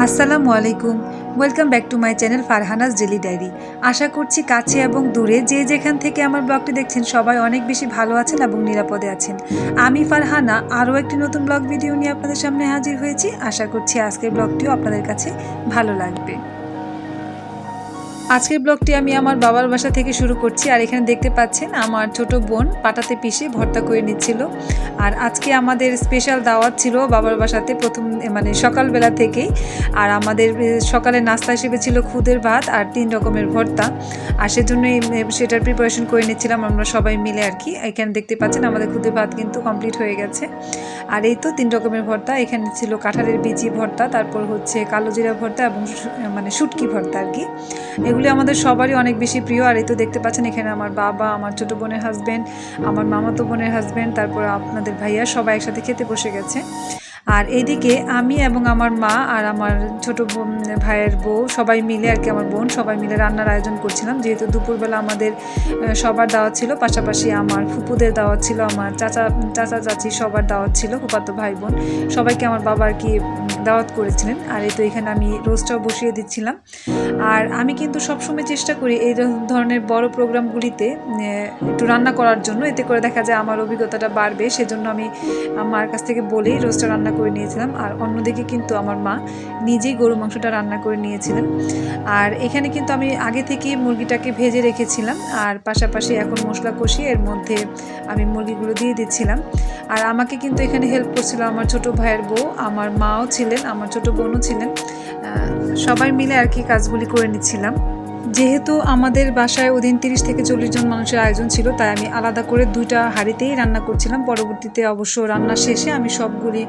আসসালামু আলাইকুম। Welcome back to my channel Farhana's daily diary. আশা করছি কাছে এবং দূরে যে যেখান থেকে আমার ব্লগটি দেখছেন সবাই অনেক বেশি ভালো আছেন এবং নিরাপদে আছেন। আমি ফারহানা আরও একটি নতুন ব্লগ ভিডিও নিয়ে আপনাদের সামনে হাজির হয়েছি। আশা করছি আজকের ব্লগটিও আপনাদের কাছে ভালো লাগবে। আজকের ব্লগটি আমি আমার বাবার বাসা থেকে শুরু করছি। আর এখানে দেখতে পাচ্ছেন আমার ছোট বোন পাটাতে পিষে ভর্তা করে নিচ্ছিল। আর আজকে আমাদের স্পেশাল দাওয়াত ছিল বাবার বাসাতে সকালবেলা থেকেই। আর আমাদের সকালের নাস্তা হিসেবে ছিল খুদের ভাত আর 3 রকমের ভর্তা। আর সেজন্যই সেটার প্রিপারেশন করে নিচ্ছিলাম আমরা সবাই মিলে আর কি। এখানে দেখতে পাচ্ছেন আমাদের খুদের ভাত কিন্তু কমপ্লিট হয়ে গেছে। আর এই তো 3 রকমের ভর্তা। এখানে ছিল কাঁঠালের বিচি ভর্তা, তারপর হচ্ছে কালো জিরা ভর্তা এবং শুটকি ভর্তা আর কি। এগুলি আমাদের সবারই অনেক বেশি প্রিয়। আর এই তো দেখতে পাচ্ছেন এখানে আমার বাবা, আমার ছোটো বোনের হাজব্যান্ড, আমার মামাতো বোনের হাজব্যান্ড, তারপর আপনাদের ভাইয়া সবাই একসাথে খেতে বসে গেছে। আর এইদিকে আমি এবং আমার মা আর আমার ছোটো ভাইয়ের বউ সবাই মিলে আর কি, আমার বোন সবাই মিলে রান্নার আয়োজন করছিলাম। যেহেতু দুপুরবেলা আমাদের সবার দাওয়াত ছিল, পাশাপাশি আমার ফুপুদের দাওয়াত ছিল, আমার চাচা চাচি সবার দাওয়াত ছিল, ফুফাতো ভাই বোন সবাইকে আমার বাবা আর কি দাওয়াত করেছিলেন। আর এই তো এখানে আমি রোস্টটাও বসিয়ে দিচ্ছিলাম। আর আমি কিন্তু সবসময় চেষ্টা করি এই ধরনের বড় প্রোগ্রামগুলিতে একটু রান্না করার জন্য, এতে করে দেখা যায় আমার অভিজ্ঞতাটা বাড়বে। সেজন্য আমি আমার কাছ থেকে বলেই রোস্টটা রান্না করে নিয়েছিলাম। আর অন্যদিকে কিন্তু আমার মা নিজেই গরু মাংসটা রান্না করে নিয়েছিলেন। আর এখানে কিন্তু আমি আগে থেকেই মুরগিটাকে ভেজে রেখেছিলাম। আর পাশাপাশি এখন মশলা কষিয়ে এর মধ্যে আমি মুরগিগুলো দিয়ে দিচ্ছিলাম। আর আমাকে কিন্তু এখানে হেল্প করছিল আমার ছোট ভাইয়ের বউ, আমার মাও ছিলেন, আমার ছোট বোনও ছিলেন। সবাই মিলে আর কি কাজগুলি করে নিচ্ছিলাম। যেহেতু আমাদের বাসায় ওদিন 30 থেকে 40 জন মানুষের আয়োজন ছিল, তাই আমি আলাদা করে 2টা হাঁড়িতেই রান্না করছিলাম। পরবর্তীতে অবশ্য রান্না শেষে আমি সবগুলি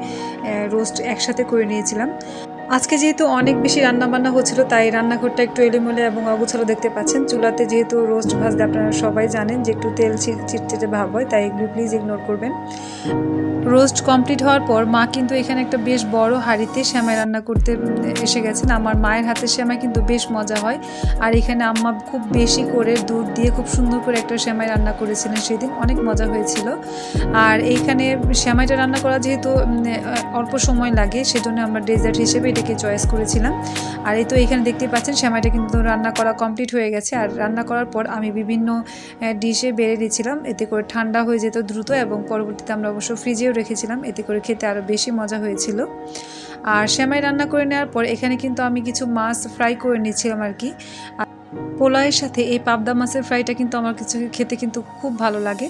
রোস্ট একসাথে করে নিয়েছিলাম। আজকে যেহেতু অনেক বেশি রান্নাবান্না হচ্ছিল, তাই রান্নাঘরটা একটু এলোমেলো এবং অগোছালো দেখতে পাচ্ছেন। চুলাতে যেহেতু রোস্ট ভাজতে আপনারা সবাই জানেন যে একটু তেল চিটচিটে ভাব হয়, তাই এগুলো প্লিজ ইগনোর করবেন। রোস্ট কমপ্লিট হওয়ার পর মা কিন্তু এখানে একটা বেশ বড় হাঁড়িতে সেমাই রান্না করতে এসে গেছেন। আমার মায়ের হাতের সেমাই কিন্তু বেশ মজা হয়। আর এখানে আম্মা খুব বেশি করে দুধ দিয়ে খুব সুন্দর করে একটা সেমাই রান্না করেছিলেন সেদিন, অনেক মজা হয়েছিল। আর এইখানে সেমাইটা রান্না করা যেহেতু অল্প সময় লাগে, সেজন্য আমরা ডেজার্ট হিসেবে এটাকে চয়েস করেছিলাম। আর এই তো এখানে দেখতেই পাচ্ছেন সেমাইটা কিন্তু রান্না করা কমপ্লিট হয়ে গেছে। আর রান্না করার পর আমি বিভিন্ন ডিশে বেড়ে দিয়েছিলাম, এতে করে ঠান্ডা হয়ে যেত দ্রুত, এবং পরবর্তীতে আমরা অবশ্য ফ্রিজেও রেখেছিলাম, এতে করে খেতে আরও বেশি মজা হয়েছিল। আর সেমাই রান্না করে নেওয়ার পর এখানে কিন্তু আমি কিছু মাছ ফ্রাই করে নিচ্ছিলাম আর কি। পোলাওয়ের সাথে এই পাবদা মাছের ফ্রাইটা কিন্তু আমার কিছু খেতে কিন্তু খুব ভালো লাগে।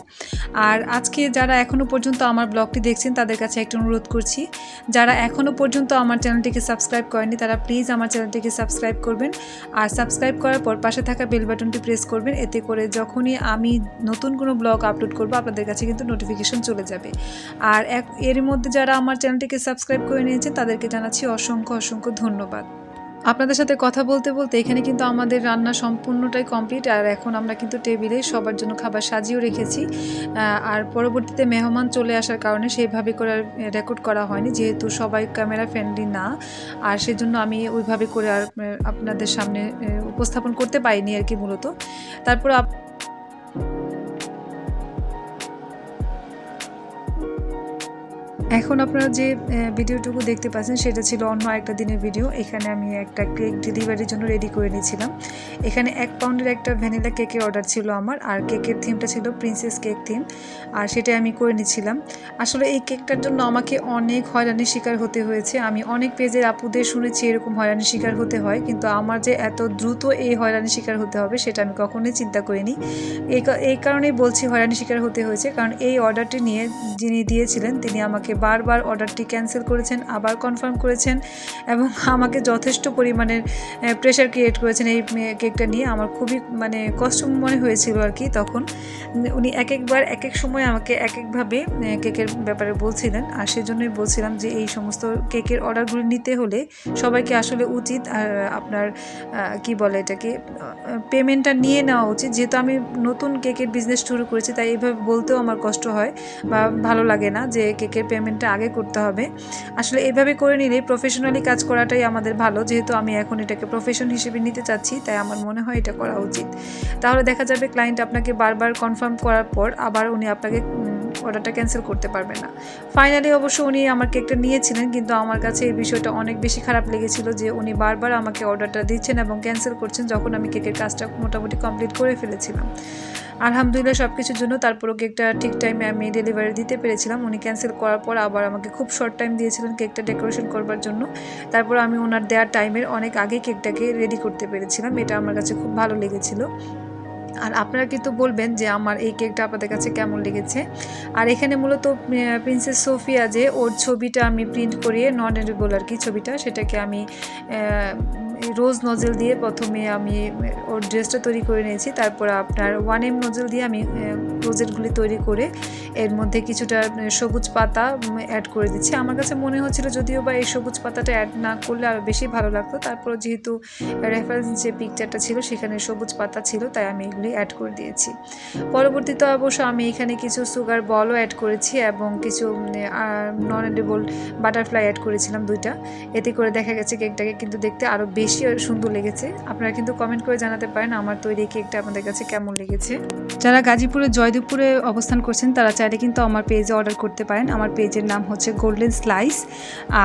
আর আজকে যারা এখনও পর্যন্ত আমার ব্লগটি দেখছেন তাদের কাছে একটা অনুরোধ করছি, যারা এখনও পর্যন্ত আমার চ্যানেলটিকে সাবস্ক্রাইব করেনি তারা প্লিজ আমার চ্যানেলটিকে সাবস্ক্রাইব করবেন। আর সাবস্ক্রাইব করার পর পাশে থাকা বেল বাটনটি প্রেস করবেন, এতে করে যখনই আমি নতুন কোনো ব্লগ আপলোড করব আপনাদের কাছে কিন্তু নোটিফিকেশন চলে যাবে। আর এর মধ্যে যারা আমার চ্যানেলটিকে সাবস্ক্রাইব করে নিয়েছেন তাদেরকে জানাচ্ছি অসংখ্য অসংখ্য ধন্যবাদ। আপনাদের সাথে কথা বলতে বলতে এখানে কিন্তু আমাদের রান্না সম্পূর্ণটাই কমপ্লিট। আর এখন আমরা কিন্তু টেবিলে সবার জন্য খাবার সাজিয়েও রেখেছি। আর পরবর্তীতে মেহমান চলে আসার কারণে সেইভাবে করে রেকর্ড করা হয়নি, যেহেতু সবাই ক্যামেরা ফ্রেন্ডলি না। আর সেজন্য আমি ওইভাবে করে আর আপনাদের সামনে উপস্থাপন করতে পারিনি আর কি মূলত। তারপর এখন আপনারা যে ভিডিওটুকু দেখতে পাচ্ছেন সেটা ছিল অন্য একটা দিনের ভিডিও। এখানে আমি একটা কেক ডেলিভারির জন্য রেডি করে নিয়েছিলাম। এখানে 1 পাউন্ডের একটা ভ্যানিলা কেকের অর্ডার ছিল আমার, আর কেকের থিমটা ছিল প্রিন্সেস কেক থিম, আর সেটাই আমি করে নিচ্ছিলাম। আসলে এই কেকটার জন্য আমাকে অনেক হয়রানির শিকার হতে হয়েছে। আমি অনেক পেজের আপুদের শুনেছি এরকম হয়রানির শিকার হতে হয়, কিন্তু আমার যে এত দ্রুত এই হয়রানির শিকার হতে হবে সেটা আমি কখনোই চিন্তা করিনি। এই কারণেই বলছি হয়রানির শিকার হতে হয়েছে, কারণ এই অর্ডারটি নিয়ে যিনি দিয়েছিলেন তিনি আমাকে বারবার অর্ডারটি ক্যান্সেল করেছেন, আবার কনফার্ম করেছেন, এবং আমাকে যথেষ্ট পরিমাণের প্রেশার ক্রিয়েট করেছেন এই কেকটা নিয়ে। আমার খুবই কষ্ট মনে হয়েছিল আর কি তখন। উনি একবার এক এক সময় আমাকে এক একভাবে কেকের ব্যাপারে বলছিলেন। আর সেজন্যই বলছিলাম যে এই সমস্ত কেকের অর্ডারগুলো নিতে হলে সবাইকে আসলে উচিত আপনার কি বলে এটাকে পেমেন্টটা নিয়ে নেওয়া উচিত। যেহেতু আমি নতুন কেকের বিজনেস শুরু করেছি, তাই এইভাবে বলতেও আমার কষ্ট হয় বা ভালো লাগে না যে কেকের পেমেন্টটা আগে করতে হবে। আসলে এইভাবে করে নিলে প্রফেশনালি কাজ করাটাই আমাদের ভালো। যেহেতু আমি এখন এটাকে প্রফেশন হিসেবে নিতে চাচ্ছি, তাই আমার মনে হয় এটা করা উচিত। তাহলে দেখা যাবে ক্লায়েন্ট আপনাকে বারবার কনফার্ম করার পর আবার উনি আপনাকে অর্ডারটা ক্যান্সেল করতে পারবে না। ফাইনালি অবশ্য উনি আমার কেকটা নিয়েছিলেন, কিন্তু আমার কাছে এই বিষয়টা অনেক বেশি খারাপ লেগেছিল যে উনি বারবার আমাকে অর্ডারটা দিচ্ছেন এবং ক্যান্সেল করছেন যখন আমি কেকের কাজটা মোটামুটি কমপ্লিট করে ফেলেছিলাম। আলহামদুলিল্লাহ সব কিছুর জন্য তারপরও কেকটা ঠিক টাইমে আমি ডেলিভারি দিতে পেরেছিলাম। উনি ক্যান্সেল করার পর আবার আমাকে খুব শর্ট টাইম দিয়েছিলেন কেকটা ডেকোরেশন করবার জন্য। তারপর আমি ওনার দেওয়ার টাইমের অনেক আগে কেকটাকে রেডি করতে পেরেছিলাম। এটা আমার কাছে খুব ভালো লেগেছিল। আর আপনারা কিন্তু বলবেন যে আমার এই কেকটা আপনাদের কাছে কেমন লেগেছে। আর এখানে মূলত প্রিন্সেস সোফিয়া যে ওর ছবিটা আমি প্রিন্ট করিয়ে নন এডিবল আর কি ছবিটা, সেটাকে আমি রোজ নজেল দিয়ে প্রথমে আমি ওর ড্রেসটা তৈরি করে নিয়েছি। তারপর আপনার 1M নজেল দিয়ে আমি রোজেটগুলি তৈরি করে এর মধ্যে কিছুটা সবুজ পাতা অ্যাড করে দিচ্ছি। আমার কাছে মনে হচ্ছিল যদিও বা এই সবুজ পাতাটা অ্যাড না করলে আরও বেশি ভালো লাগতো, তারপর যেহেতু রেফারেন্স যে পিকচারটা ছিল সেখানে সবুজ পাতা ছিল তাই আমি এগুলি অ্যাড করে দিয়েছি। পরবর্তীতে অবশ্য আমি এখানে কিছু সুগার বলও অ্যাড করেছি এবং কিছু নন এডিবল বাটারফ্লাই অ্যাড করেছিলাম 2টা। এতে করে দেখা গেছে কেকটাকে কিন্তু দেখতে আরও বেশি সুন্দর লেগেছে। আপনারা কিন্তু কমেন্ট করে জানাতে পারেন আমার তৈরি কেকটা আপনাদের কাছে কেমন লেগেছে। যারা গাজীপুরে জয়দেবপুরে অবস্থান করছেন তারা চাইলে কিন্তু আমার পেজে অর্ডার করতে পারেন। আমার পেজের নাম হচ্ছে গোল্ডেন স্লাইস।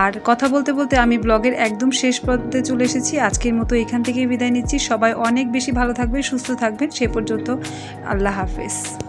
আর কথা বলতে বলতে আমি ব্লগের একদম শেষ পর্যায়ে চলে এসেছি। আজকের মতো এখান থেকেই বিদায় নিচ্ছি। সবাই অনেক বেশি ভালো থাকবেন, সুস্থ থাকবেন। সে পর্যন্ত আল্লাহ হাফেজ।